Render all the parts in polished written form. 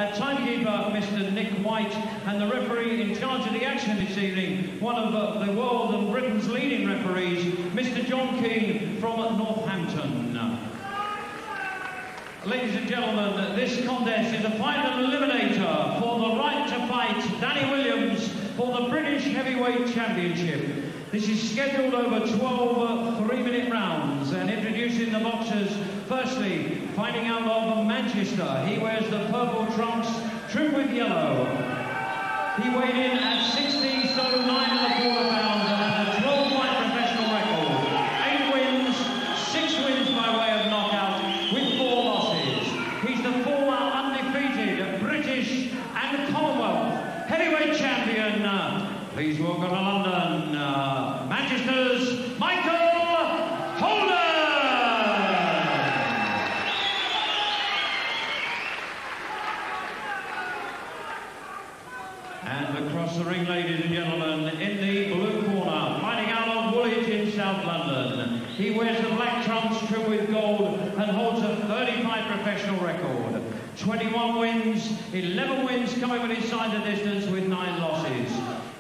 timekeeper Mr. Nick White, and the referee in charge of the action this evening, one of the world and Britain's leading referees, Mr. John Keane from Northampton. Ladies and gentlemen, this contest is a final eliminator for the right to fight Danny Williams for the British Heavyweight Championship. This is scheduled over 12 3-minute rounds, and introducing the boxers, firstly, fighting out of Manchester. He wears the purple trunks trimmed with yellow. He weighed in at 16 stone 9¼ pounds and has a 12-fight professional record. 8 wins, 6 wins by way of knockout, with 4 losses. He's the former undefeated British and Commonwealth heavyweight champion. Please welcome to London, Manchester's Michael Holden! And across the ring, ladies and gentlemen, in the blue corner, fighting out of Woolwich in South London. He wears the black trunks trimmed with gold and holds a 35 professional record. 21 wins, 11 wins coming with his side of distance with 9 losses.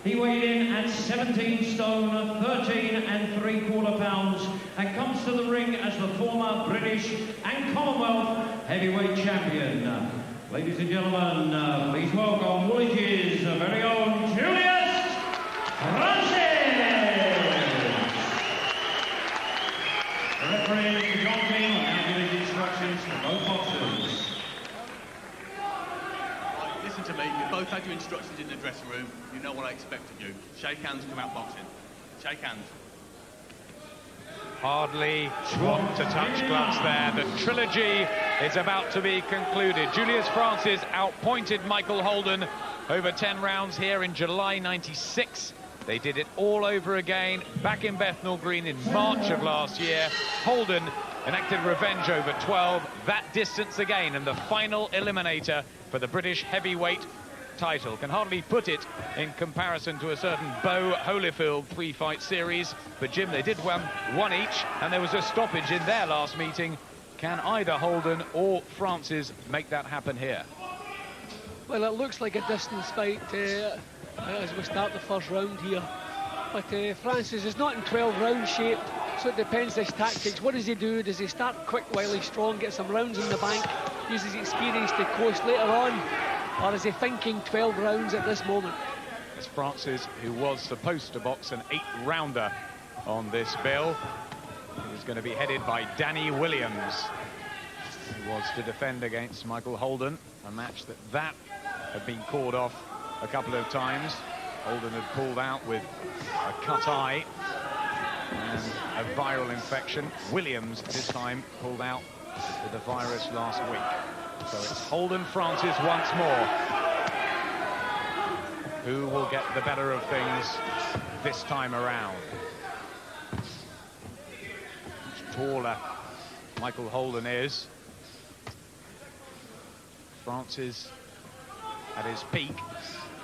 He weighed in at 17 stone, 13¾ pounds, and comes to the ring as the former British and Commonwealth heavyweight champion. Ladies and gentlemen, please welcome Woolwich's very own Julius Francis. The referee, Mr. John Keane, will now give his instructions to both boxers. Listen to me, you both had your instructions in the dressing room. You know what I expect of you. Shake hands, come out boxing. Shake hands. Hardly want to touch gloves there. The trilogy is about to be concluded. Julius Francis outpointed Michael Holden over 10 rounds here in July '96. They did it all over again back in Bethnal Green in March of last year. Holden enacted revenge over 12, that distance again, and the final eliminator for the British heavyweight title. Can hardly put it in comparison to a certain Bo Holyfield 3-fight series, but Jim, they did one each, and there was a stoppage in their last meeting. Can either Holden or Francis make that happen here? Well, it looks like a distance fight as we start the first round here, but Francis is not in 12-round shape, so it depends his tactics. What does he do? Does he start quick while he's strong, get some rounds in the bank, use his experience to coast later on, or is he thinking 12 rounds at this moment? It's Francis, who was supposed to box an 8-rounder on this bill. He was going to be headed by Danny Williams, who was to defend against Michael Holden, a match that had been called off a couple of times. Holden had pulled out with a cut eye and a viral infection. Williams this time pulled out with the virus last week. So it's Holden Francis once more. Who will get the better of things this time around? Much taller Michael Holden is. Francis at his peak,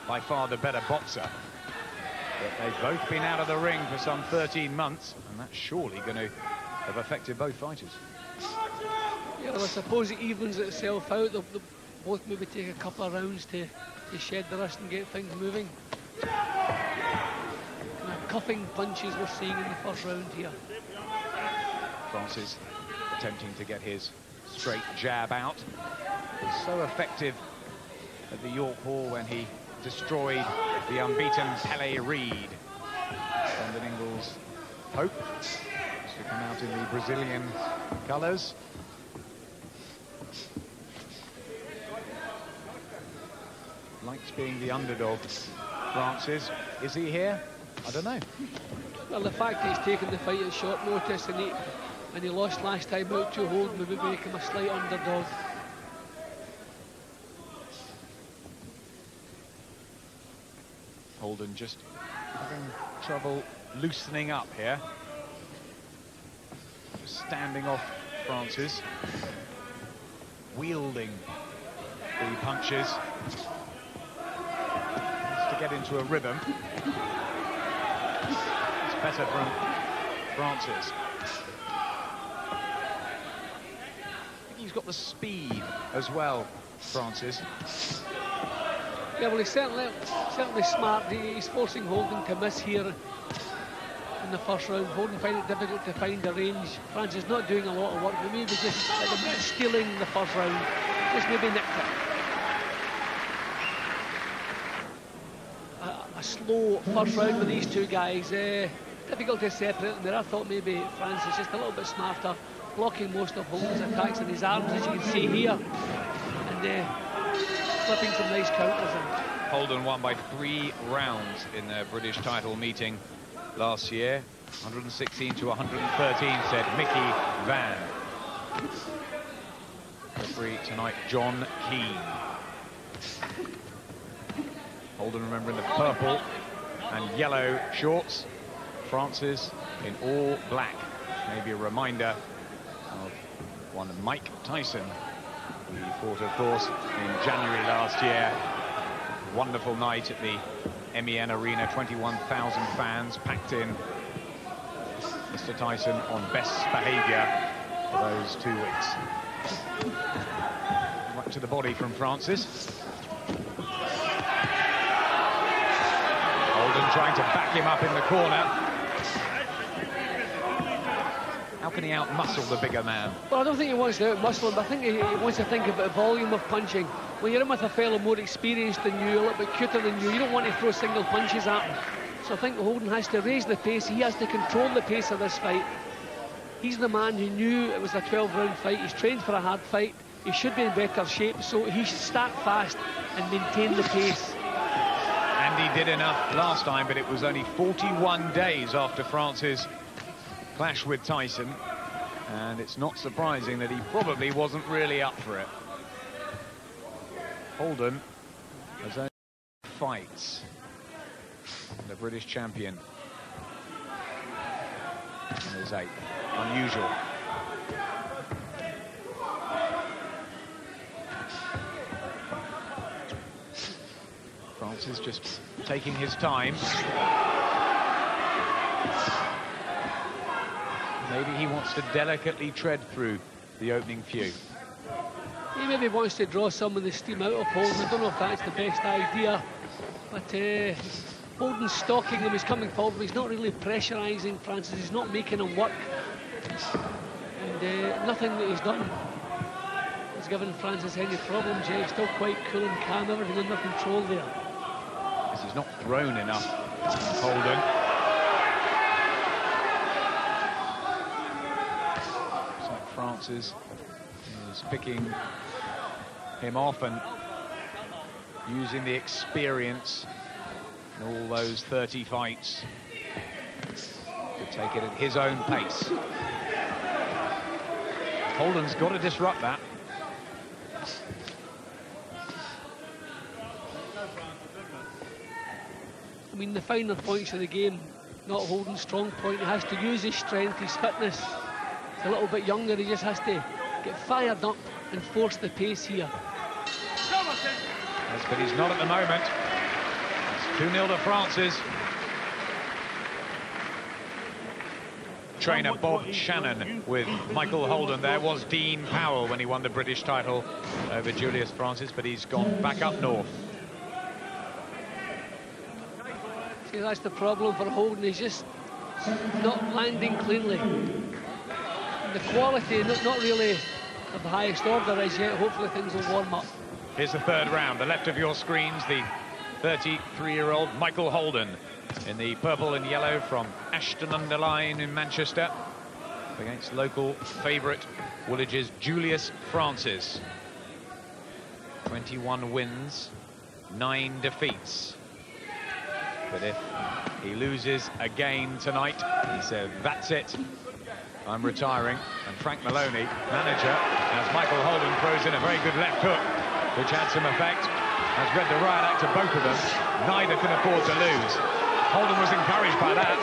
by far the better boxer. But they've both been out of the ring for some 13 months, and that's surely going to have affected both fighters. Yeah, well, I suppose it evens itself out. They'll both maybe take a couple of rounds to shed the rust and get things moving. Kind of cuffing punches we're seeing in the first round here. Francis attempting to get his straight jab out. He was so effective at the York Hall when he destroyed the unbeaten Pele Reed. Brendan Ingles' hope is to come out in the Brazilian colours. Likes being the underdog. Francis, is he here? I don't know. Well, the fact he's taken the fight at short notice and he lost last time out to Holden maybe make him a slight underdog. Holden just having trouble loosening up here. Just standing off Francis. Wielding the punches. To get into a rhythm. It's better from Francis. I think he's got the speed as well, Francis. Yeah, well, he's certainly smart. He's forcing Holden to miss here in the first round. Holden find it difficult to find the range. Francis not doing a lot of work, but maybe just at the minute stealing the first round. Just maybe nicked it. A slow first round with these two guys. Difficult to separate them there. I thought maybe Francis just a little bit smarter, blocking most of Holden's attacks in his arms, as you can see here, and flipping some nice counters in. Holden won by 3 rounds in the British title meeting last year. 116 to 113, said Mickey Vann. Referee tonight, John Keane. Holden, remember, in the purple and yellow shorts. Francis in all black. Maybe a reminder of one Mike Tyson. He fought, of course, in January last year. Wonderful night at the MEN Arena. 21,000 fans packed in. Mr. Tyson on best behaviour for those 2 weeks. Right to the body from Francis. Holden trying to back him up in the corner. How can he out-muscle the bigger man? Well, I don't think he wants to out-muscle him, but I think he wants to think about the volume of punching. When you're in with a fellow more experienced than you, a little bit cuter than you don't want to throw single punches at him. So I think Holden has to raise the pace. He has to control the pace of this fight. He's the man who knew it was a 12-round fight. He's trained for a hard fight. He should be in better shape, so he should start fast and maintain the pace. And he did enough last time, but it was only 41 days after Francis' clash with Tyson, and it's not surprising that he probably wasn't really up for it. Holden has only fights, the British champion. And his 8th. Unusual. Francis just taking his time. Maybe he wants to delicately tread through the opening few. He maybe wants to draw some of the steam out of Holden. I don't know if that's the best idea, but Holden's stalking him. He's coming forward. He's not really pressurising Francis. He's not making him work. And nothing that he's done has given Francis any problems yet. He's still quite cool and calm. Everything under control there. Because he's not thrown enough, Holden. Francis is picking him off and using the experience in all those 30 fights to take it at his own pace. Holden's got to disrupt that. I mean, the finer points of the game, not Holden's strong point. He has to use his strength, his fitness. A little bit younger, he just has to get fired up and force the pace here. Yes, but he's not at the moment. It's 2-0 to Francis. Trainer Bob Shannon with Michael Holden. There was Dean Powell when he won the British title over Julius Francis, but he's gone back up north. See, that's the problem for Holden. He's just not landing cleanly. The quality, not really of the highest order as yet. Hopefully things will warm up. Here's the 3rd round. The left of your screens, the 33-year-old Michael Holden in the purple and yellow from Ashton-under-Lyne in Manchester against local favourite Woolwich's Julius Francis. 21 wins, 9 defeats. But if he loses again tonight, he said, that's it. I'm retiring. And Frank Maloney, manager, as Michael Holden throws in a very good left hook, which had some effect, has read the riot act of both of them. Neither can afford to lose. Holden was encouraged by that.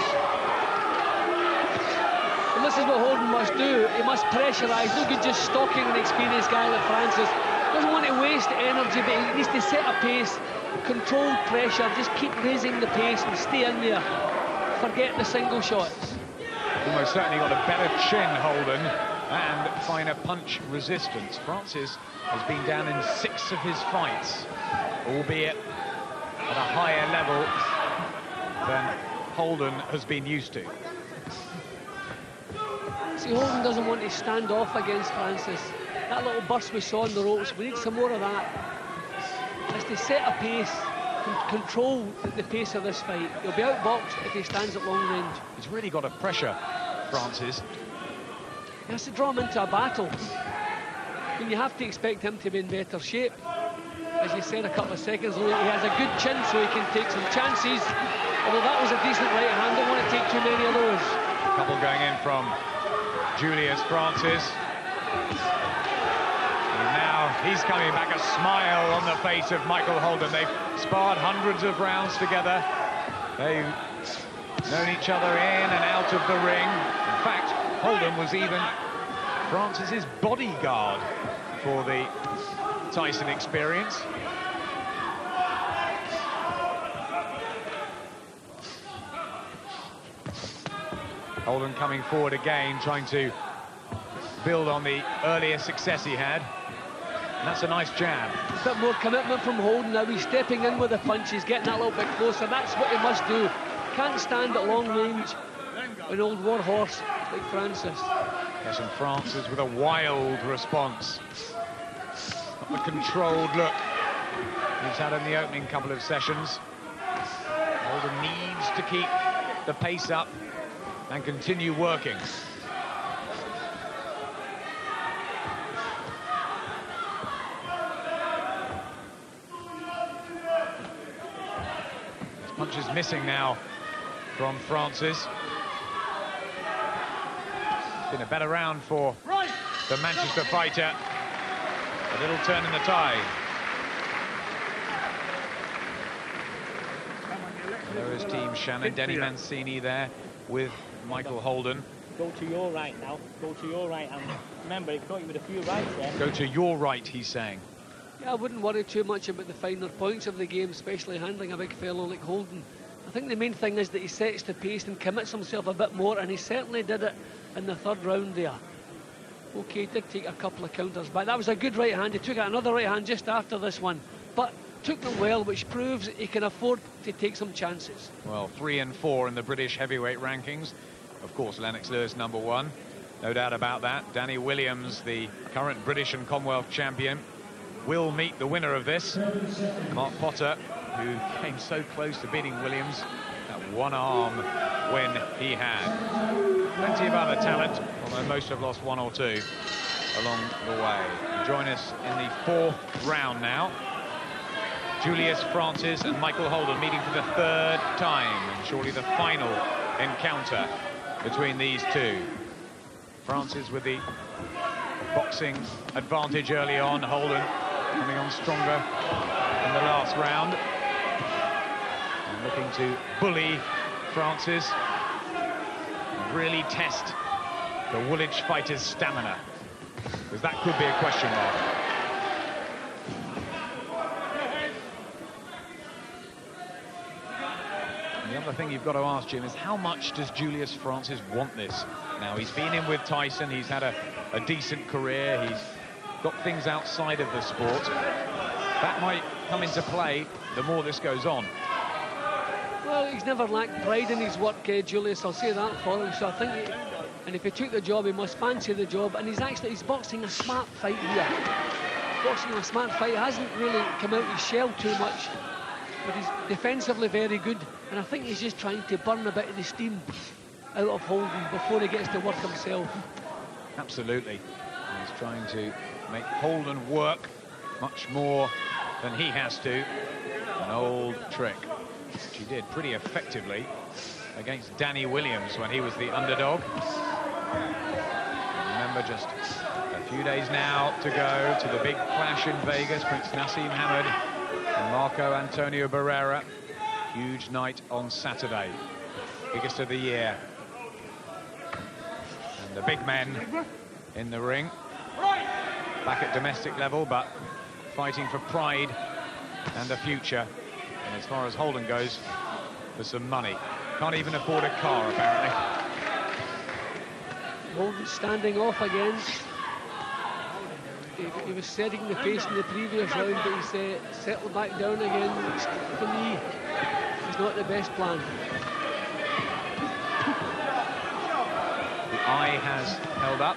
And this is what Holden must do. He must pressurise. No good just stalking an experienced guy like Francis. Doesn't want to waste energy, but he needs to set a pace, controlled pressure, just keep raising the pace and stay in there. Forget the single shots. Almost certainly got a better chin, Holden, and finer punch resistance. Francis has been down in 6 of his fights, albeit at a higher level than Holden has been used to. See, Holden doesn't want to stand off against Francis. That little burst we saw on the ropes, we need some more of that. As to set a pace, control the pace of this fight. He'll be outboxed if he stands at long range. He's really got a pressure, Francis. He has to draw him into a battle. And you have to expect him to be in better shape. As you said a couple of seconds ago, he has a good chin so he can take some chances. Although that was a decent right hand, don't want to take too many of those. A couple going in from Julius Francis. And now he's coming back, a smile on the face of Michael Holden. They've sparred hundreds of rounds together. They've known each other in and out of the ring. In fact, Holden was even Francis's bodyguard for the Tyson experience. Holden coming forward again, trying to build on the earlier success he had. And that's a nice jab. A bit more commitment from Holden now. He's stepping in with the punches, getting that little bit closer. That's what he must do. Can't stand at long range, an old war horse like Francis. Yes, and Francis with a wild response. Not the controlled look he's had in the opening couple of sessions. Holden needs to keep the pace up and continue working. His punch is missing now from Francis. Been a better round for the Manchester fighter. A little turn in the tide. There is Team Shannon, Denny Mancini there with Michael Holden. Go to your right now. Go to your right. And remember, it caught you with a few rights there. Go to your right, he's saying. Yeah, I wouldn't worry too much about the finer points of the game, especially handling a big fellow like Holden. I think the main thing is that he sets the pace and commits himself a bit more, and he certainly did it in the third round there. Okay, he did take a couple of counters, but that was a good right hand. He took another right hand just after this one, but took them well, which proves he can afford to take some chances. Well, 3 and 4 in the British heavyweight rankings. Of course, Lennox Lewis #1. No doubt about that. Danny Williams, the current British and Commonwealth champion, will meet the winner of this, Mark Potter, who came so close to beating Williams. That one-arm win he had. Plenty of other talent, although most have lost 1 or 2 along the way. Join us in the 4th round now. Julius Francis and Michael Holden meeting for the 3rd time, and surely the final encounter between these two. Francis with the boxing advantage early on. Holden coming on stronger in the last round. And looking to bully Francis. Really test the Woolwich fighter's stamina, because that could be a question mark. And the other thing you've got to ask, Jim, is how much does Julius Francis want this? Now, he's been in with Tyson, he's had a decent career, he's got things outside of the sport. That might come into play the more this goes on. Well, he's never lacked pride in his work, Julius, I'll say that for him. So I think, and if he took the job, he must fancy the job. And he's boxing a smart fight here. Boxing a smart fight, hasn't really come out his shell too much, but he's defensively very good. And I think he's just trying to burn a bit of the steam out of Holden before he gets to work himself. Absolutely. He's trying to make Holden work much more than he has to. An old trick, which he did pretty effectively against Danny Williams when he was the underdog. And remember, just a few days now to go to the big clash in Vegas. Prince Nassim Hamad and Marco Antonio Barrera. Huge night on Saturday, biggest of the year. And the big men in the ring, back at domestic level, but fighting for pride and the future. And as far as Holden goes, for some money. Can't even afford a car, apparently. Holden standing off again. He was setting the pace in the previous round, but he's settled back down again, which for me is not the best plan. The eye has held up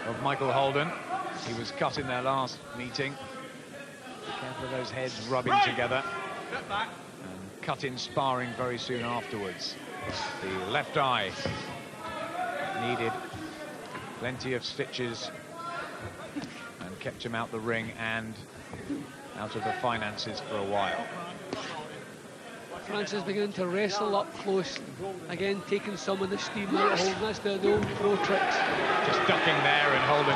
of Michael Holden. He was cut in their last meeting. Careful of those heads rubbing together. And cut in sparring very soon afterwards. The left eye needed plenty of stitches and kept him out the ring and out of the finances for a while. Francis beginning to wrestle up close, again taking some of the steam out of Holden. That's the old pro tricks. Just ducking there, and Holden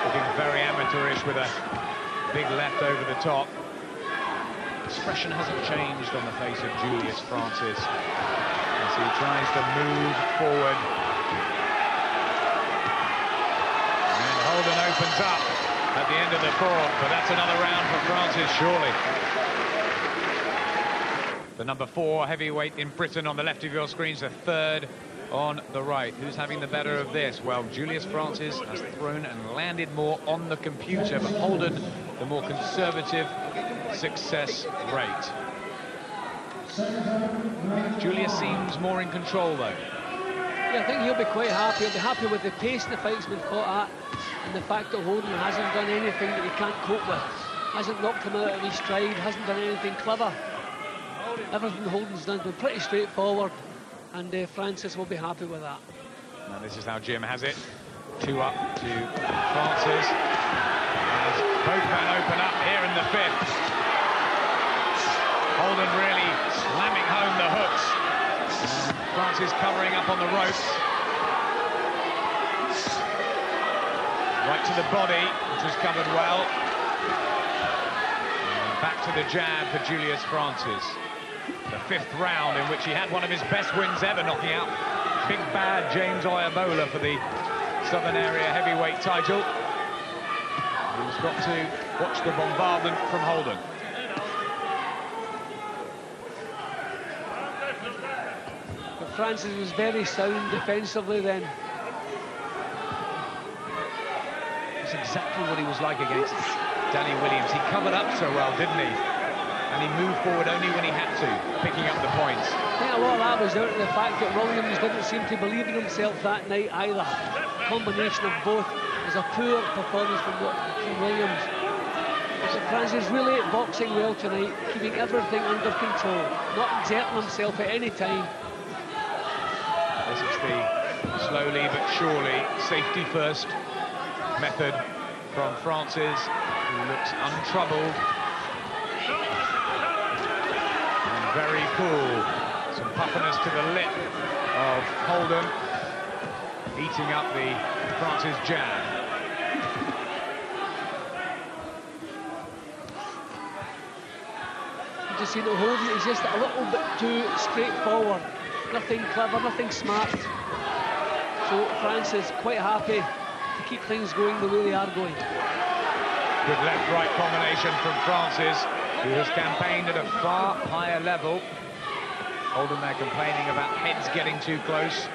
looking very amateurish with a big left over the top. Expression hasn't changed on the face of Julius Francis as he tries to move forward. And Holden opens up at the end of the fourth, but that's another round for Francis, surely. The number 4 heavyweight in Britain on the left of your screens, the third on the right. Who's having the better of this? Well, Julius Francis has thrown and landed more on the computer, but Holden, the more conservative success rate. Julius seems more in control, though. Yeah, I think he'll be quite happy. He'll be happy with the pace the fight's been fought at, and the fact that Holden hasn't done anything that he can't cope with. Hasn't knocked him out of his stride, hasn't done anything clever. Everything Holden's done has been pretty straightforward, and Francis will be happy with that. Now this is how Jim has it. 2 up to Francis. As both men open up here in the 5th. Holden really slamming home the hooks. Francis covering up on the ropes. Right to the body, which was covered well. And back to the jab for Julius Francis. The 5th round, in which he had one of his best wins ever, knocking out big bad James Oyabola for the Southern Area heavyweight title. He's got to watch the bombardment from Holden. But Francis was very sound defensively then. That's exactly what he was like against Danny Williams. He covered up so well, didn't he? And he moved forward only when he had to, picking up the points. I think a lot of that was out of the fact that Williams didn't seem to believe in himself that night either. A combination of both. It was a poor performance from Williams. So Francis really boxing well tonight, keeping everything under control, not exerting himself at any time. This is the slowly but surely safety first method from Francis, who looks untroubled. Very cool. Some puffiness to the lip of Holden, eating up the Francis jab. You just see that Holden is just a little bit too straightforward. Nothing clever, nothing smart. So Francis quite happy to keep things going the way they are going. Good left-right combination from Francis, who has campaigned at a far higher level. Holden there complaining about heads getting too close.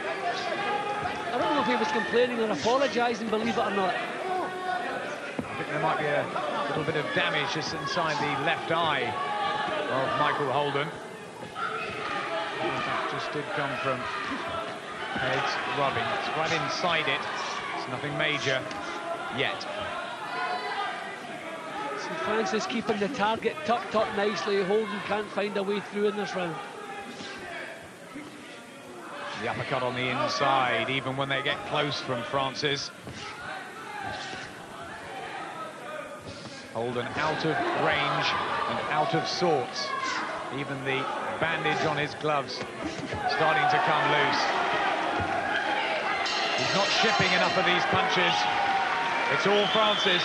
I don't know if he was complaining or apologising, believe it or not. I think there might be a little bit of damage just inside the left eye of Michael Holden. That just did come from heads rubbing. It's right inside it. It's nothing major yet. Francis keeping the target tucked up nicely. Holden can't find a way through in this round. The uppercut on the inside, even when they get close from Francis. Holden out of range and out of sorts. Even the bandage on his gloves starting to come loose. He's not shipping enough of these punches. It's all Francis.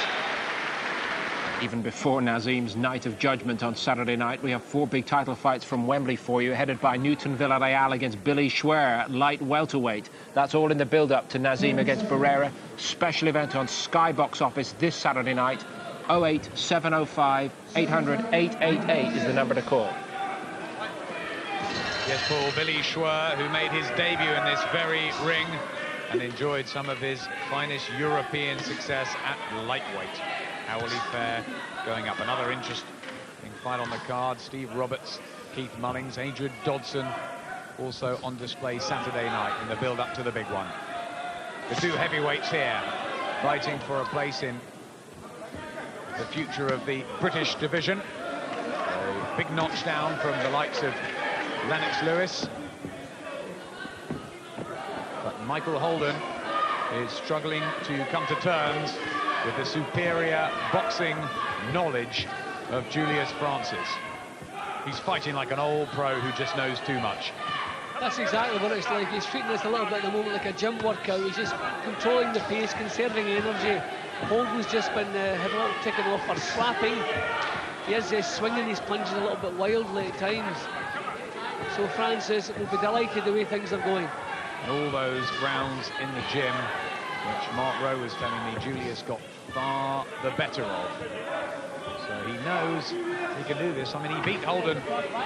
Even before Nazim's night of judgment on Saturday night, we have 4 big title fights from Wembley for you, headed by Newton Villarreal against Billy Schwer at light welterweight. That's all in the build-up to Nazim against Barrera. Special event on Sky Box Office this Saturday night. 08705 800 888 is the number to call. Yes, Paul, Billy Schwer, who made his debut in this very ring and enjoyed some of his finest European success at lightweight. How will he fare going up? Another interesting fight on the card. Steve Roberts, Keith Mullings, Adrian Dodson also on display Saturday night in the build-up to the big one. The two heavyweights here fighting for a place in the future of the British division. A big notch down from the likes of Lennox Lewis. But Michael Holden is struggling to come to terms with the superior boxing knowledge of Julius Francis. He's fighting like an old pro who just knows too much. That's exactly what it's like. He's treating this a little bit at the moment like a gym workout. He's just controlling the pace, conserving energy. Holden's just been had a little ticking off for slapping. He is swinging his punches a little bit wildly at times. So Francis will be delighted the way things are going. And all those rounds in the gym, which Mark Rowe was telling me Julius got far the better of. So he knows he can do this. I mean, he beat Holden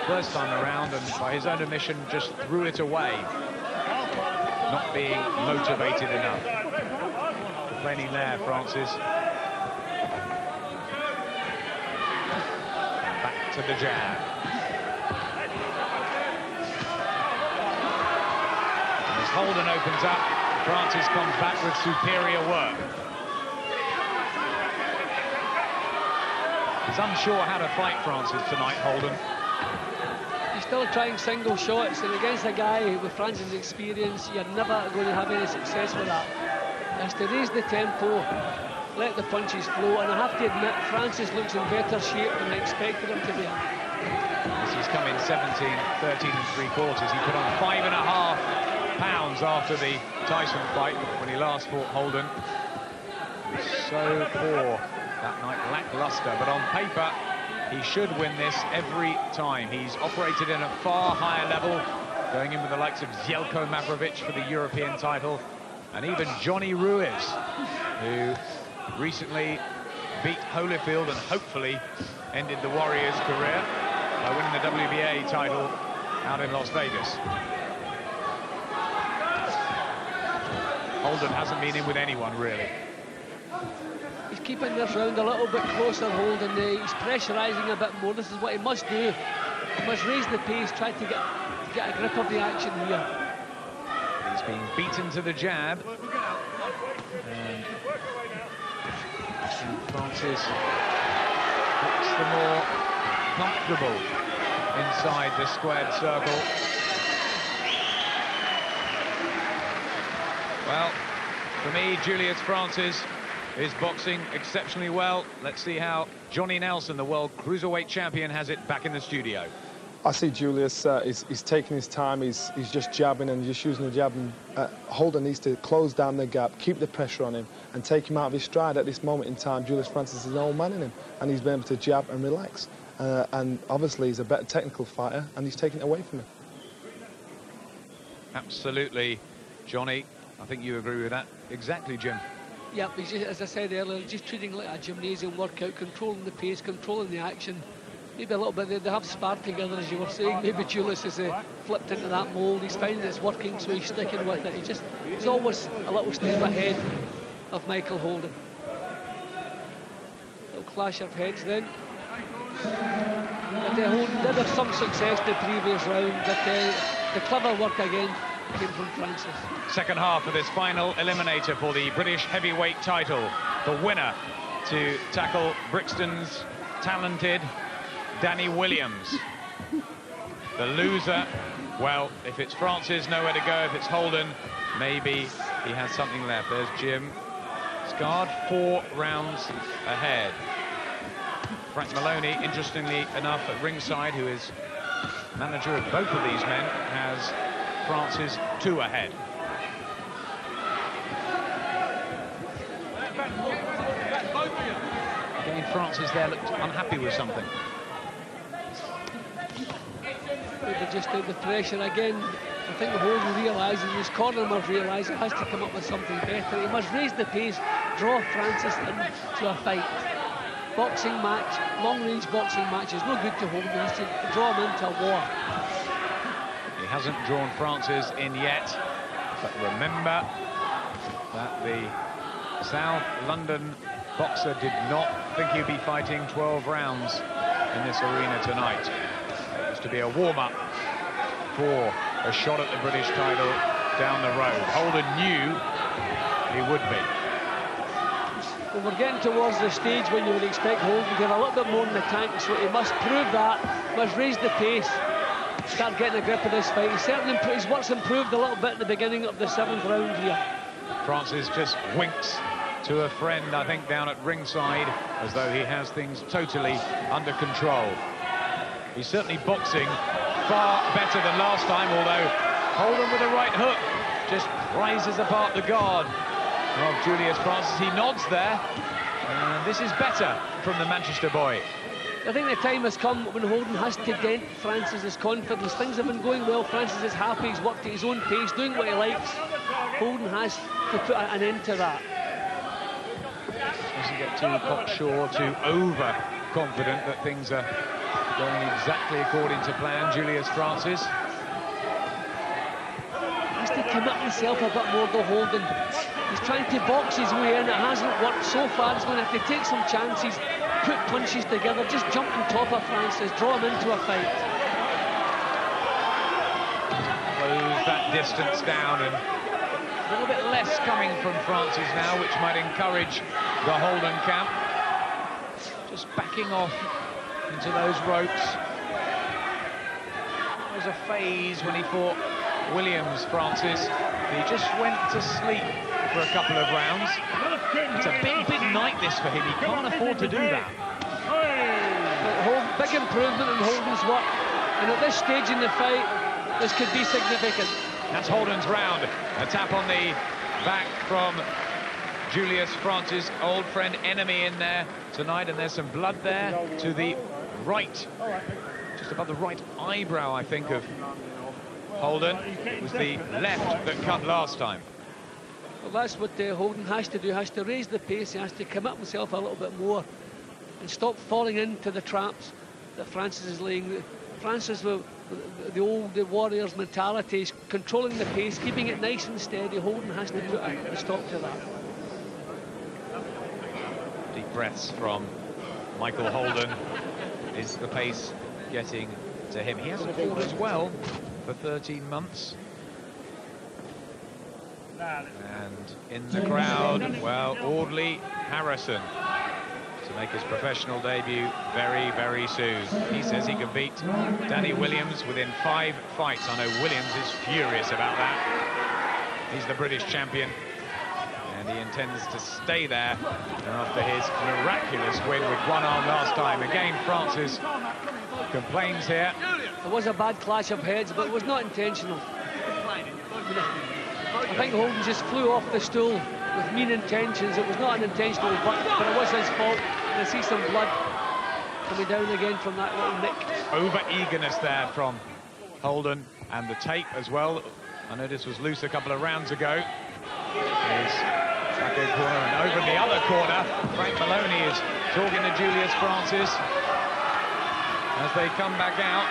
first time around and by his own admission just threw it away. Not being motivated enough. Complaining there, Francis. Back to the jab. And as Holden opens up, Francis comes back with superior work. He's unsure how to fight Francis tonight, Holden. He's still trying single shots, and against a guy with Francis' experience, you're never going to have any success with that. He has to raise the tempo, let the punches flow, and I have to admit, Francis looks in better shape than I expected him to be. As he's come in 13 3/4. He put on 5.5 pounds after the Tyson fight when he last fought Holden. So poor that night, lackluster, but on paper he should win this every time. He's operated in a far higher level, going in with the likes of Zelko Mavrovic for the European title, and even Johnny Ruiz, who recently beat Holyfield and hopefully ended the Warriors' career by winning the WBA title out in Las Vegas. Holden hasn't been in with anyone, really. He's keeping this round a little bit closer, Holden. He's pressurising a bit more. This is what he must do. He must raise the pace, try to get a grip of the action here. He's been beaten to the jab. And Francis looks the more comfortable inside the squared circle. Well, for me, Julius Francis is boxing exceptionally well. Let's see how Johnny Nelson, the world cruiserweight champion, has it back in the studio. I see Julius, he's taking his time, he's just jabbing and just using the jab. And, Holden needs to close down the gap, keep the pressure on him, and take him out of his stride. At this moment in time, Julius Francis is an old man in him, and he's been able to jab and relax. And obviously, he's a better technical fighter, and he's taking it away from him. Absolutely, Johnny. I think you agree with that. Exactly, Jim. Yep, he's just, as I said earlier, just treating it like a gymnasium workout, controlling the pace, controlling the action. Maybe a little bit, they have sparred together, as you were saying. Maybe Julius has flipped into that mould. He's finding it's working, so he's sticking with it. He's always a little step ahead of Michael Holden. Little clash of heads then. But Holden did have some success the previous round, but the clever work again came from Francis. Second half of this final eliminator for the British heavyweight title. The winner to tackle Brixton's talented Danny Williams. The loser, well, if it's Francis, nowhere to go. If it's Holden, maybe he has something left. There's Jim. Scarred 4 rounds ahead. Frank Maloney, interestingly enough, at ringside, who is manager of both of these men, has Francis 2 ahead. Again, Francis there looked unhappy with something. Maybe just out the pressure again. I think Holden realises, his corner must realise he has to come up with something better. He must raise the pace, draw Francis into a fight. Boxing match, long-range boxing match is no good to Holden. He has to draw him into a war. He hasn't drawn Francis in yet, but remember, that the South London boxer did not think he'd be fighting 12 rounds in this arena tonight. It was to be a warm-up for a shot at the British title down the road. Holden knew he would be. Well, we're getting towards the stage when you would expect Holden to have a little bit more in the tank, so he must prove that, must raise the pace, start getting a grip of this fight. His work's improved a little bit at the beginning of the 7th round here. Francis just winks to a friend, I think, down at ringside, as though he has things totally under control. He's certainly boxing far better than last time, although Holden with a right hook just rises apart the guard of Julius Francis. He nods there, and this is better from the Manchester boy. I think the time has come when Holden has to dent Francis's confidence. Things have been going well. Francis is happy. He's worked at his own pace, doing what he likes. Holden has to put an end to that. Doesn't get too cocksure, too overconfident that things are going exactly according to plan. Julius Francis has to commit himself a bit more to Holden. He's trying to box his way in. It hasn't worked so far. He's going to have to take some chances, put punches together, just jump on top of Francis, draw him into a fight. Close that distance down, and a little bit less coming from Francis now, which might encourage the Holden camp. Just backing off into those ropes. There was a phase when he fought Williams, Francis. He just went to sleep for a couple of rounds. It's a big night this for him. He can't afford to do that. Big improvement in Holden's work, and at this stage in the fight, this could be significant. That's Holden's round. A tap on the back from Julius Francis, old friend, enemy in there tonight, and there's some blood there to the right, just above the right eyebrow, I think, of Holden. It was the left that cut last time. Well, that's what Holden has to do. He has to raise the pace. He has to commit himself a little bit more and stop falling into the traps that Francis is laying. Francis, with the old warrior's mentality, is controlling the pace, keeping it nice and steady. Holden has to put a stop to that. Deep breaths from Michael Holden. Is the pace getting to him? He hasn't fought as well for 13 months. And in the crowd, well, Audley Harrison to make his professional debut very, very soon. He says he can beat Danny Williams within 5 fights. I know Williams is furious about that. He's the British champion, and he intends to stay there after his miraculous win with one arm last time. Again, Francis complains here. There was a bad clash of heads, but it was not intentional. I think Holden just flew off the stool with mean intentions. It was not an intentional butt, but it was his fault. And I see some blood coming down again from that little nick. Over-eagerness there from Holden, and the tape as well. I know this was loose a couple of rounds ago. Here's back in corner, and over in the other corner, Frank Maloney is talking to Julius Francis as they come back out.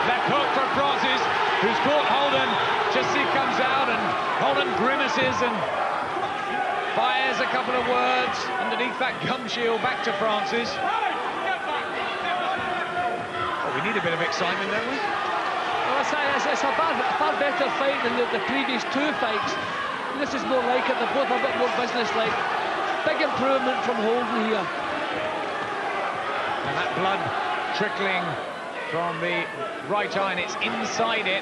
Left hook from Francis, who's caught Holden. Just he comes out, and Holden grimaces and fires a couple of words underneath that gum shield back to Francis. Well, we need a bit of excitement, don't we? Well, it's a far better fight than the previous 2 fights. This is more like it. They're both a bit more business-like. Big improvement from Holden here. And that blood trickling from the right eye, and it's inside it.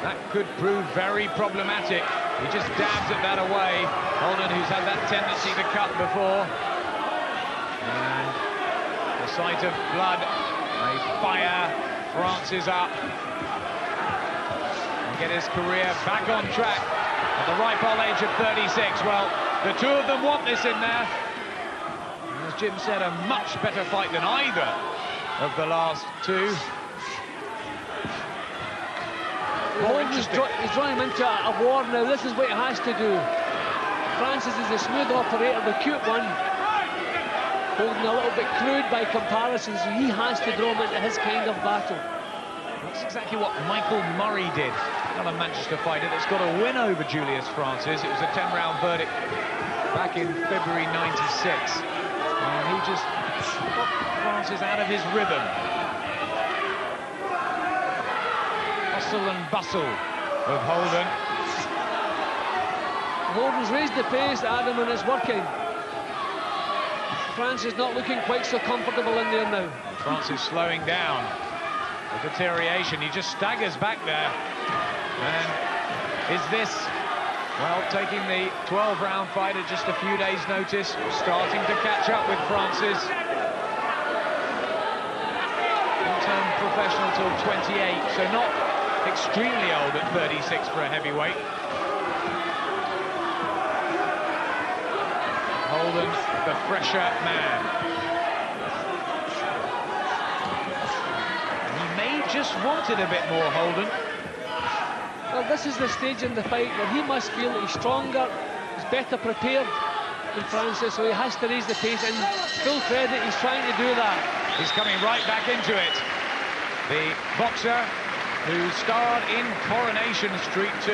That could prove very problematic. He just dabs at that away. Holden, who's had that tendency to cut before. And the sight of blood may fire Francis up and get his career back on track at the ripe old age of 36. Well, the 2 of them want this in there. And as Jim said, a much better fight than either of the last 2. Holden's drawing him into a war now. This is what he has to do. Francis is a smooth operator, the cute one. Holden a little bit crude by comparison, so he has to draw him into his kind of battle. That's exactly what Michael Murray did. Another Manchester fighter that's got a win over Julius Francis. It was a 10-round verdict back in February '96. And he just got Francis out of his rhythm. Hustle and bustle of Holden. Holden's raised the pace, Adam, and it's working. Francis not looking quite so comfortable in there now. Francis slowing down. The deterioration, he just staggers back there. And is this, well, taking the 12-round fight at just a few days' notice, starting to catch up with Francis. Turned professional till 28, so not extremely old at 36 for a heavyweight. Holden, the fresher man. Just wanted a bit more, Holden. Well, this is the stage in the fight where he must feel that he's stronger, he's better prepared than Francis, so he has to raise the pace, and full credit, he's trying to do that. He's coming right back into it. The boxer who starred in Coronation Street 2.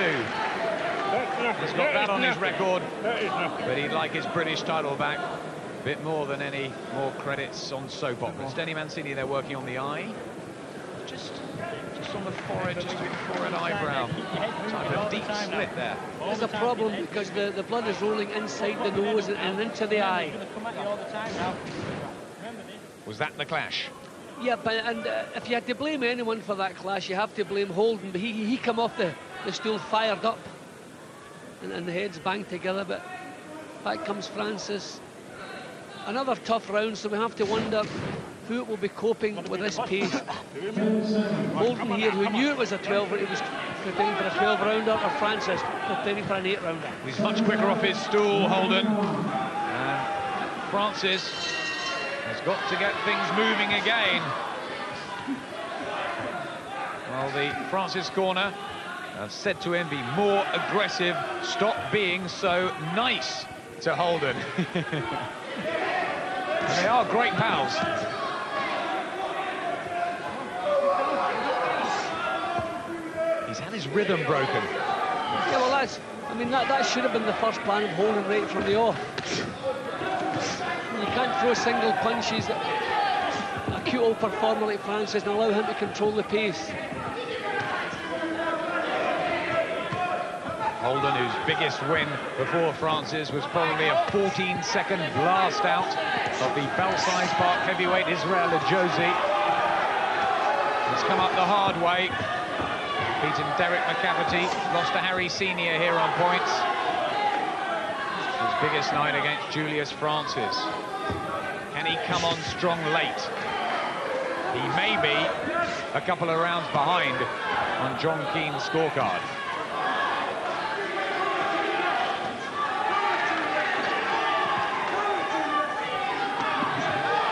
He's got that on his record, but he'd like his British title back. A bit more than any more credits on soap operas. Denny Mancini, they're working on the eye. Just on the forehead, just before an eyebrow. Type of deep slit there. There's a problem because the blood is rolling inside the nose and into the eye. Was that the clash? Yeah, but if you had to blame anyone for that clash, you have to blame Holden. But he come off the stool fired up, and the heads banged together. But back comes Francis. Another tough round, so we have to wonder who will be coping with this pace. Holden here, who knew it was a 12, he was preparing for a 12-rounder, or Francis preparing for an 8-rounder. He's much quicker off his stool, Holden. And Francis has got to get things moving again. Well, the Francis corner have said to him, be more aggressive, stop being so nice to Holden. They are great pals. He's had his rhythm broken. Yeah, well, that should have been the first plan of Holden right from the off. You can't throw single punches at a cute old performer like Francis and allow him to control the pace. Holden, whose biggest win before Francis was probably a 14-second blast out of the Belsize Park heavyweight Israel Adjozi. He's come up the hard way, beaten Derek McCafferty, lost to Harry Senior here on points. His biggest night against Julius Francis. Can he come on strong late? He may be a couple of rounds behind on John Keane's scorecard.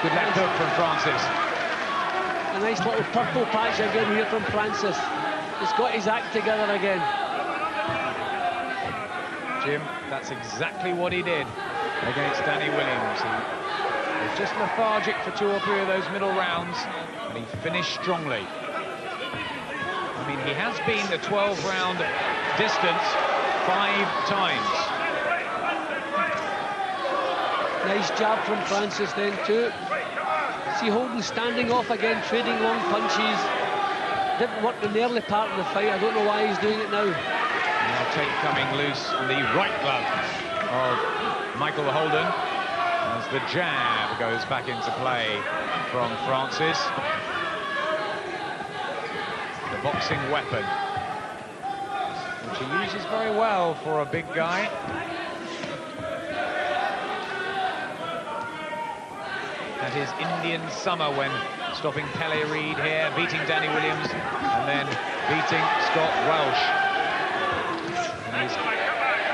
Good left hook from Francis. A nice little purple patch again here from Francis. He's got his act together again. Jim, that's exactly what he did against Danny Williams. He was just lethargic for 2 or 3 of those middle rounds, and he finished strongly. I mean, he has been the 12-round distance 5 times. Nice jab from Francis then too. See Holden standing off again, trading long punches. Didn't work in the early part of the fight. I don't know why he's doing it now. Now tape coming loose on the right glove of Michael Holden as the jab goes back into play from Francis. The boxing weapon, which he uses very well for a big guy. At his Indian summer when stopping Pele Reid here, beating Danny Williams, and then beating Scott Welsh. And he's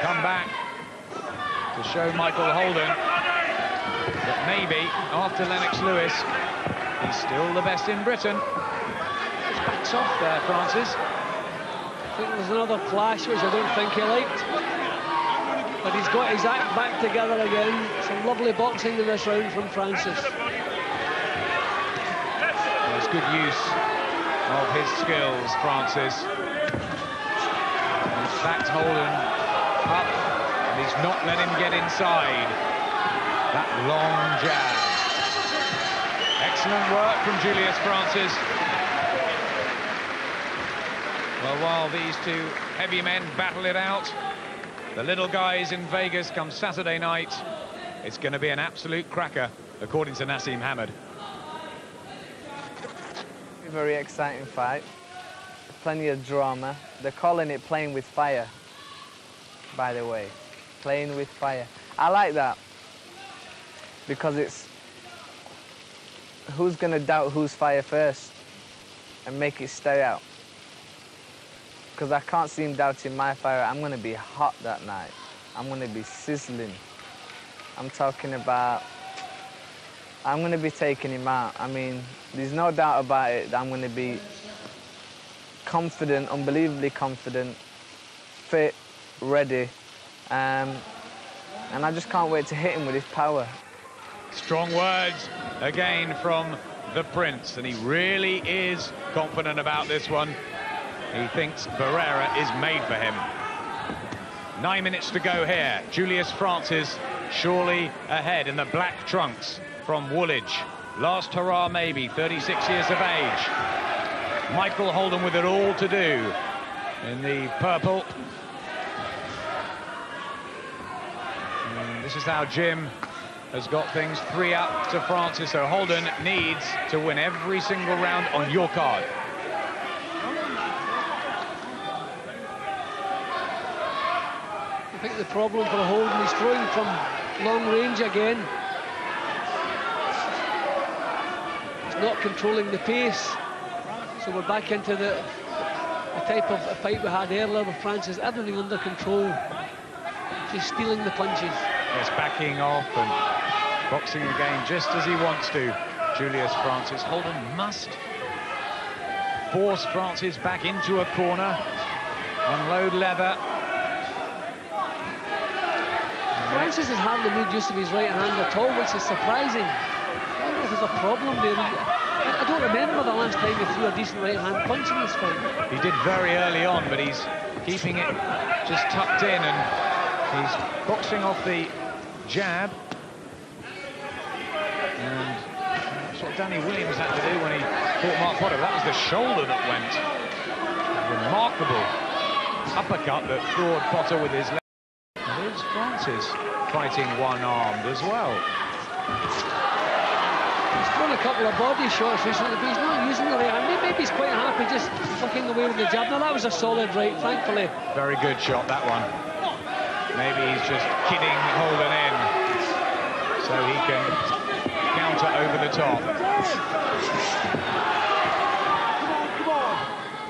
come back to show Michael Holden that maybe, after Lennox Lewis, he's still the best in Britain. Just backs off there, Francis. I think there's another clash, which I don't think he liked. But he's got his act back together again. Some lovely boxing in this round from Francis. There's good use of his skills, Francis. He's backed Holden up, and he's not let him get inside. That long jab. Excellent work from Julius Francis. Well, while these two heavy men battle it out, the little guys in Vegas come Saturday night. It's going to be an absolute cracker, according to Naseem Hamed. Very exciting fight. Plenty of drama. They're calling it playing with fire, by the way. Playing with fire. I like that, because it's who's going to doubt whose fire first and make it stay out. Because I can't see him doubting my fire. I'm going to be hot that night. I'm going to be sizzling. I'm talking about, I'm going to be taking him out. I mean, there's no doubt about it that I'm going to be confident, unbelievably confident, fit, ready. And I just can't wait to hit him with his power. Strong words again from the Prince, and he really is confident about this one. He thinks Barrera is made for him. 9 minutes to go here. Julius Francis surely ahead in the black trunks from Woolwich. Last hurrah maybe, 36 years of age. Michael Holden with it all to do in the purple. And this is how Jim has got things 3 up to Francis, so Holden needs to win every single round on your card. I think the problem for Holden is throwing from long range again. He's not controlling the pace. So we're back into the type of fight we had earlier with Francis. Everything under control. Just stealing the punches. Yes, backing off and boxing again just as he wants to. Julius Francis. Holden must force Francis back into a corner. Unload leather. Francis has hardly made use of his right hand at all, which is surprising. I wonder if there's a problem there. I don't remember the last time he threw a decent right hand punch in this fight. He did very early on, but he's keeping it just tucked in, and he's boxing off the jab. And that's what Danny Williams had to do when he fought Mark Potter. That was the shoulder that went. Remarkable uppercut that floored Potter with his left. There's Francis fighting one-armed as well. He's thrown a couple of body shots recently, but he's not using the right hand. Maybe he's quite happy just flicking away with the jab. Now, that was a solid right, thankfully. Very good shot, that one. Maybe he's just kidding Holden in so he can counter over the top.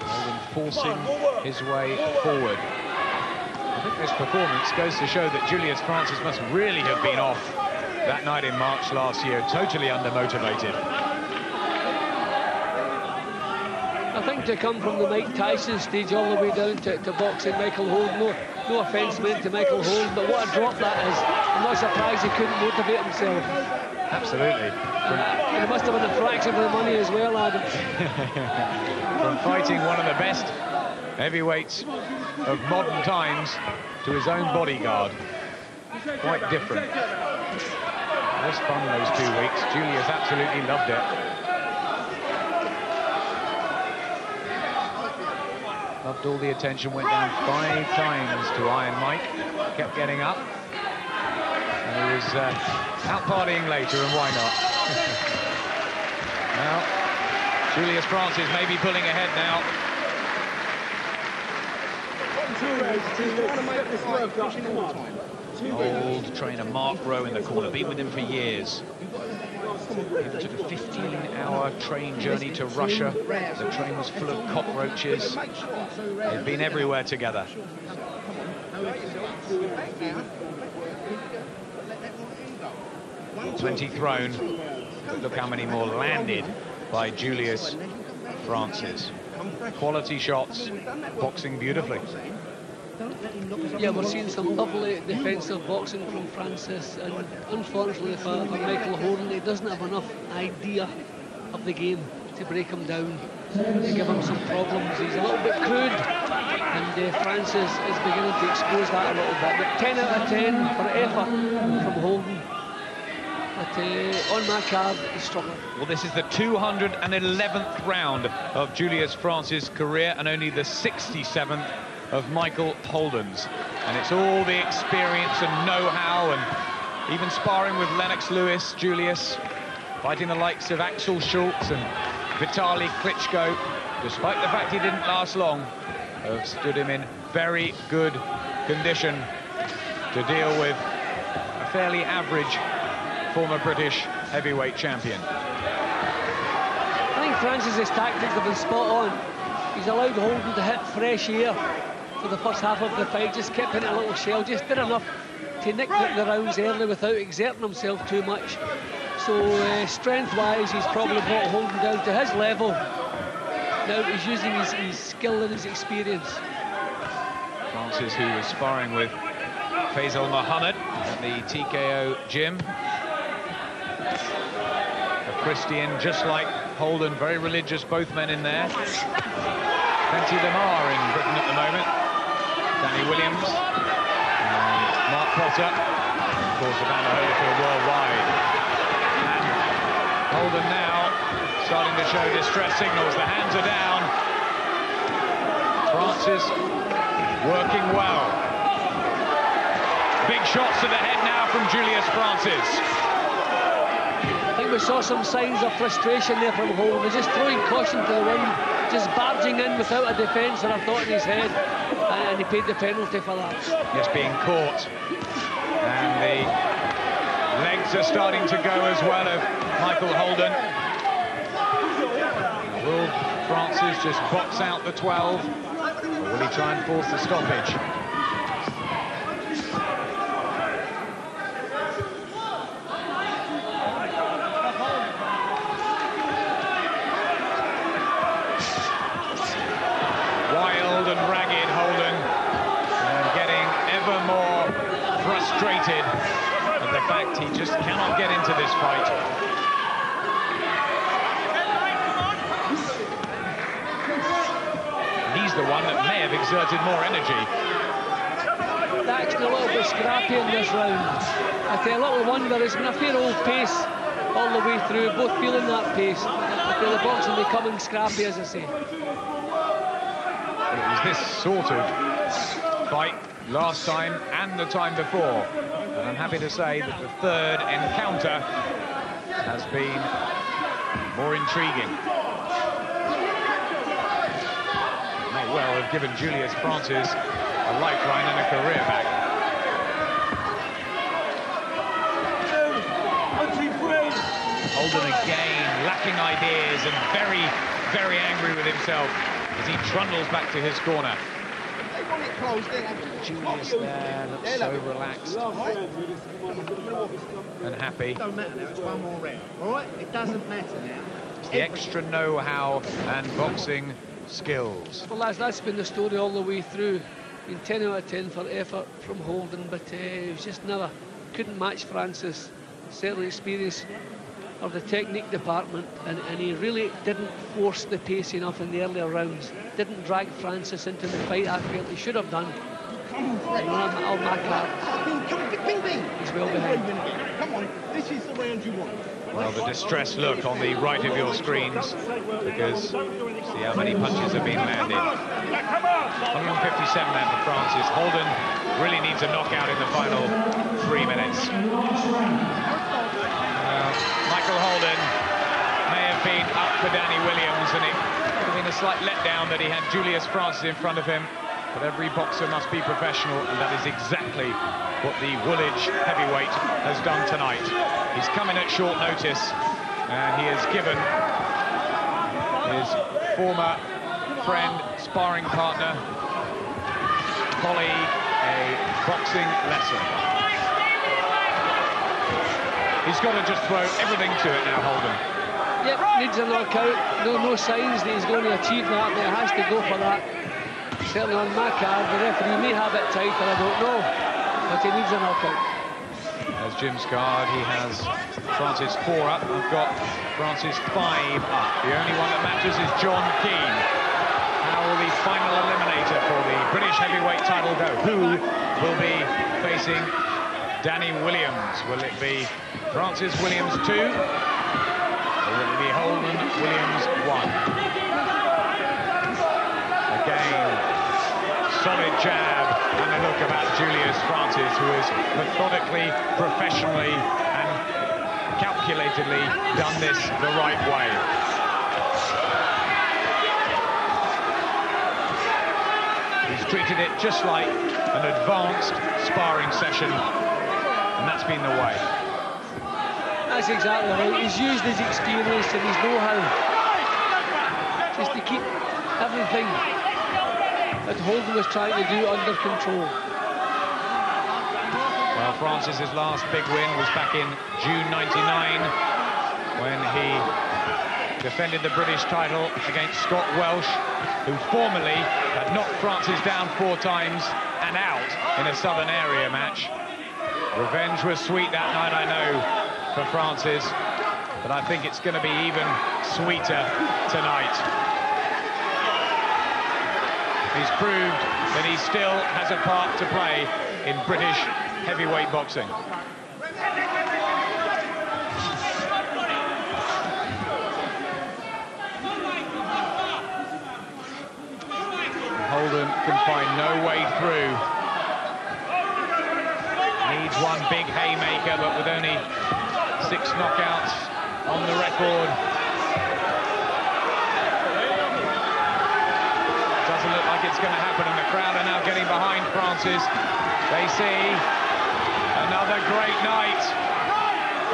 Holden forcing his way forward. I think this performance goes to show that Julius Francis must really have been off that night in March last year, totally undermotivated. I think to come from the Mike Tyson stage all the way down to boxing Michael Holden, no offence meant to Michael Holden, but what a drop that is. I'm not surprised he couldn't motivate himself. Absolutely. It must have been a fraction of the money as well, Adam. From fighting one of the best heavyweights of modern times to his own bodyguard. Quite different. It was fun those 2 weeks. Julius absolutely loved it. Loved all the attention, went down 5 times to Iron Mike, kept getting up. And he was out partying later, and why not? Now, Julius Francis may be pulling ahead now. Old trainer Mark Rowe in the corner, been with him for years. He took a 15-hour train journey to Russia. The train was full of cockroaches. They've been everywhere together. 20 thrown, but look how many more landed by Julius Francis. Quality shots, boxing beautifully. Yeah, we're seeing some lovely defensive boxing from Francis, and unfortunately for Michael Holden, he doesn't have enough idea of the game. to break him down, to give him some problems. He's a little bit crude, and Francis is beginning to expose that a little bit. But 10 out of 10 for effort from Holden. But on my card, he's struggling. Well, this is the 211th round of Julius Francis' career and only the 67th of Michael Holden's. And it's all the experience and know-how, and even sparring with Lennox Lewis, Julius, fighting the likes of Axel Schultz and Vitaly Klitschko, despite the fact he didn't last long, have stood him in very good condition to deal with a fairly average former British heavyweight champion. I think Francis's tactics have been spot on. He's allowed Holden to hit fresh air for the first half of the fight, just kept in a little shell, just did enough to nick the rounds early without exerting himself too much. So strength-wise, he's probably brought Holden down to his level. Now he's using his skill and his experience. Francis, who was sparring with Faisal Muhammad at the TKO gym. A Christian, just like Holden, very religious, both men in there. Plenty of them are in Britain at the moment. Danny Williams and Mark Potter, of course, the Van Holyfield worldwide. And Holden now starting to show distress signals. The hands are down. Francis working well. Big shots to the head now from Julius Francis. I think we saw some signs of frustration there from Holden. He's just throwing caution to the wind, just barging in without a defence or a thought in his head, and he paid the penalty for that. Yes, being caught. And the legs are starting to go as well of Michael Holden. Will Francis just box out the 12, or will he try and force the stoppage? Wild and ragged Holden, and getting ever more frustrated at the fact he just cannot get into this fight. He's the one that may have exerted more energy. That's a little bit scrappy in this round. I tell you, a little wonder, it's been a fair old pace all the way through, both feeling that pace. The boxing becoming scrappy, as I say. It was this sort of fight last time and the time before. And I'm happy to say that the third encounter has been more intriguing. May well have given Julius Francis a lifeline and a career back. Holden again lacking ideas and very, very angry with himself as he trundles back to his corner. Julius there looks so relaxed and happy. It don't matter now, it's one more round. All right, it doesn't matter now. It's the extra know-how and boxing skills. Well, that's been the story all the way through. Been 10 out of 10 for effort from Holden, but he was just never couldn't match Francis. Certainly experience of the technique department, and he really didn't force the pace enough in the earlier rounds. Didn't drag Francis into the fight. I felt he should have done. And on my card, he's well behind. Come on, this is the round you want. Well, the distressed look on the right of your screens, because see how many punches have been landed. 157 there for Francis. Holden really needs a knockout in the final 3 minutes. Michael Holden may have been up for Danny Williams, and it would have been a slight letdown that he had Julius Francis in front of him. But every boxer must be professional, and that is exactly what the Woolwich heavyweight has done tonight. He's come in at short notice, and he has given his former friend, sparring partner, colleague, a boxing lesson. He's got to just throw everything to it now, Holden. Yep, needs a knockout. No signs that he's going to achieve that, but he has to go for that. Certainly on my card, the referee may have it tighter, I don't know, but he needs a knockout. As There's Jim's card. He has Francis 4 up. I've got Francis 5 up. The only one that matters is John Keane. How will the final eliminator for the British heavyweight title go? Who will be facing Danny Williams? Will it be Francis Williams 2? Or will it be Holden Williams 1? Again, solid jab and a look about Julius Francis, who has methodically, professionally and calculatedly done this the right way. He's treated it just like an advanced sparring session, and that's been the way. That's exactly right. He's used his experience and his know-how just to keep everything that Holden was trying to do under control. Well, Francis's last big win was back in June '99 when he defended the British title against Scott Welsh, who formerly had knocked Francis down 4 times and out in a Southern Area match. Revenge was sweet that night, I know, for Francis, but I think it's going to be even sweeter tonight. He's proved that he still has a part to play in British heavyweight boxing. Holden can find no way through. Needs one big haymaker, but with only 6 knockouts on the record. Doesn't look like it's going to happen, and the crowd are now getting behind Francis. They see another great night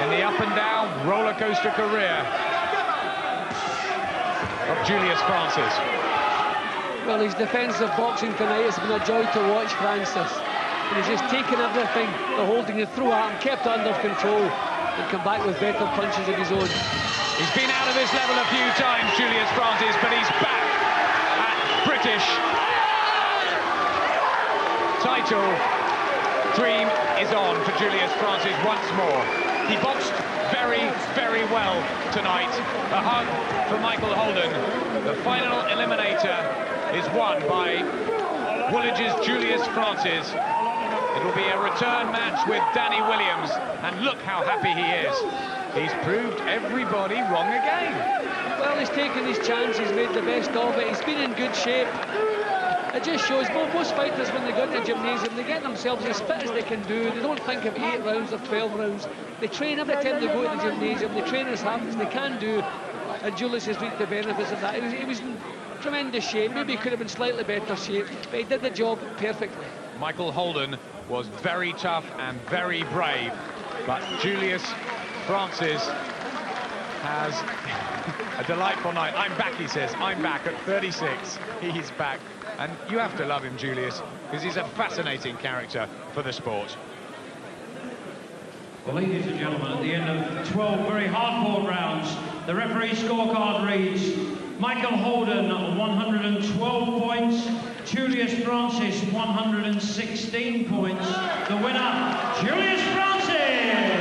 in the up-and-down roller coaster career of Julius Francis. Well, his defensive boxing tonight has been a joy to watch, Francis. And he's just taken everything, the holding it through at him, kept it under control, and come back with better punches of his own. He's been out of this level a few times, Julius Francis, but he's back at British title. Dream is on for Julius Francis once more. He boxed very, very well tonight. A hug for Michael Holden. The final eliminator is won by Woolwich's Julius Francis. It will be a return match with Danny Williams, and look how happy he is. He's proved everybody wrong again. Well, he's taken his chances, made the best of it. He's been in good shape. It just shows most fighters, when they go into the gymnasium, they get themselves as fit as they can do. They don't think of 8 rounds or 12 rounds. They train every time they go to the gymnasium. They train as hard as they can do. And Julius has reaped the benefits of that. He was in tremendous shape. Maybe he could have been slightly better shape, but he did the job perfectly. Michael Holden was very tough and very brave, but Julius Francis has a delightful night. I'm back, he says. I'm back at 36. He's back. And you have to love him, Julius, because he's a fascinating character for the sport. Well, ladies and gentlemen, at the end of 12 very hard-fought rounds, the referee scorecard reads: Michael Holden, 112 points. Julius Francis, 116 points. The winner, Julius Francis!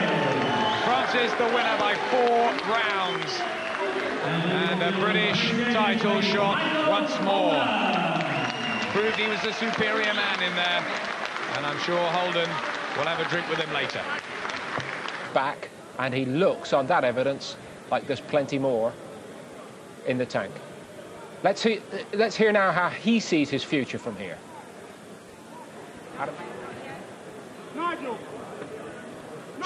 Francis, the winner by 4 rounds. And a British title shot once more. Proved he was the superior man in there. And I'm sure Holden will have a drink with him later. Back, and he looks, on that evidence, like there's plenty more in the tank. Let's hear now how he sees his future from here. Nigel!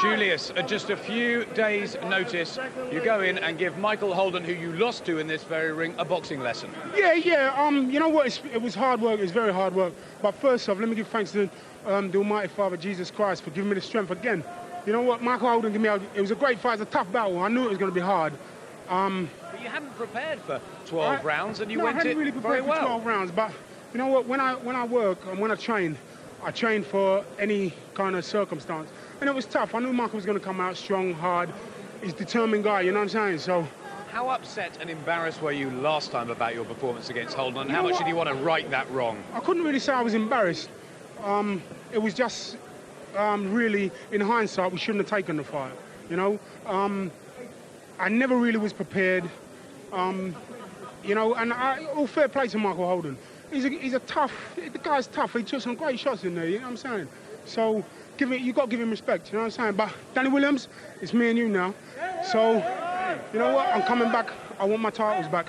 Julius, at just a few days' notice, you go in and give Michael Holden, who you lost to in this very ring, a boxing lesson. Yeah. You know what? It was hard work. It was very hard work. But first off, let me give thanks to the Almighty Father, Jesus Christ, for giving me the strength again. You know what? Michael Holden gave me. It was a great fight. It was a tough battle. I knew it was going to be hard. But you hadn't prepared for 12 rounds, and you went I hadn't it really prepared very well. for 12 rounds. But you know what? When I work and when I train for any kind of circumstance. And it was tough. I knew Michael was going to come out strong, hard. He's a determined guy, you know what I'm saying? So, how upset and embarrassed were you last time about your performance against Holden, and how much did you want to right that wrong? I couldn't really say I was embarrassed. It was just really, in hindsight, we shouldn't have taken the fight. You know, I never really was prepared. You know, and all fair play to Michael Holden. He's a tough. The guy's tough. He took some great shots in there. You know what I'm saying? So you got to give him respect. You know what I'm saying? But Danny Williams, it's me and you now. So you know what? I'm coming back. I want my titles back.